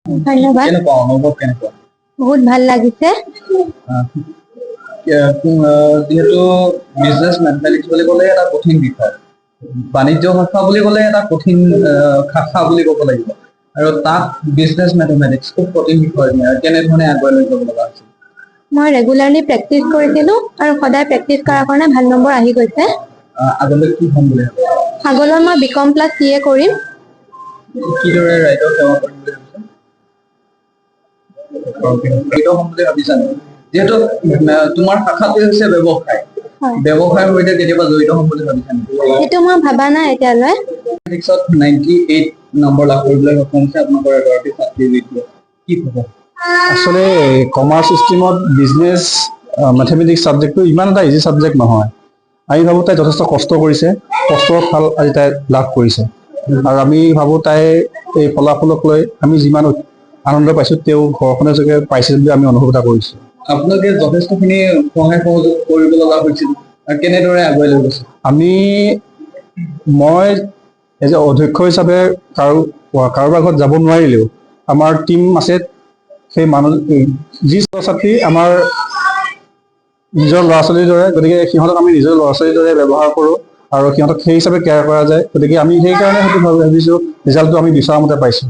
ধন্যবাদ। কেনেকুৱা অনুভৱ কেনেকুৱা? বহুত ভাল লাগিছে। যিহেতু বিজনেছ মেথমেটিক্স বুলি ক'লে এটা কঠিন বিষয়, বাণিজ্য শাখা বুলি ক'লে এটা কঠিন শাখা বুলি ক'ব লাগিব, আৰু তাত বিজনেছ মেথমেটিক্স খুব কঠিন বিষয়। কেনেধৰণে আগুৱাই লৈ যাব লগা হৈছে? মই ৰেগুলাৰলি প্ৰেক্টিচ কৰিছিলো আৰু সদায় প্ৰেক্টিচ কৰাৰ কাৰণে ভাল নম্বৰ আহি গৈছে। আগলৈ কি হ'ম বুলি ভাবিছে? আগলৈ মই BCom + CA কৰিম। কিদৰে ৰাইজক সেৱা কৰিম বুলি ভাবিছে? জড়িত হ'ম বুলি ভাবিছা নেকি? যিহেতু তোমাৰ শাখাটো হৈছে ব্যৱসায়, ব্যৱসায়ৰ সৈতে কেতিয়াবা জড়িত হ'ম বুলি ভাবিছা নেকি? সেইটো মই ভাবা নাই এতিয়ালৈ। 98 নম্বৰ লাভ কৰিবলৈ সক্ষম হৈছে আপোনালোকৰ এগৰাকী ছাত্ৰী। কি ক'ব? আসলে কমাৰ্চ ষ্ট্ৰীমত বিজনেছ মেথমেটিক্স ছাবজেক্টটো ইমান এটা ইজি ছাবজেক্ট নহয়। আমি ভাবোঁ তাই যথেষ্ট কষ্ট কৰিছে, কষ্টৰ ফল আজি তাই লাভ কৰিছে, আৰু আমি ভাবোঁ তাই এই ফলাফলক লৈ আমি যিমান আনন্দ পাইছোঁ তেওঁ ঘৰখনে চাগে পাইছে বুলি আমি অনুভৱ এটা কৰিছোঁ। আপোনালোকে যথেষ্টখিনি সহায় সহযোগ কৰিব লগা হৈছিল, কেনেদৰে আগুৱাই লৈ গৈছে? মই এজ এ অধ্যক্ষ হিচাপে কাৰোবাৰ ঘৰত যাব নোৱাৰিলেও আমাৰ টীম আছে, সেই মানুহ যি ছাত্ৰ-ছাত্ৰী আমাৰ নিজৰ ল'ৰা ছোৱালীৰ দৰে, গতিকে সিহঁতক আমি নিজৰ ল'ৰা ছোৱালীৰ দৰে ব্যৱহাৰ কৰোঁ আৰু সিহঁতক সেই হিচাপে কেয়াৰ কৰা যায়। গতিকে আমি সেইকাৰণে হয়তো ভাবিছোঁ ৰিজাল্টটো আমি বিচৰা মতে পাইছোঁ।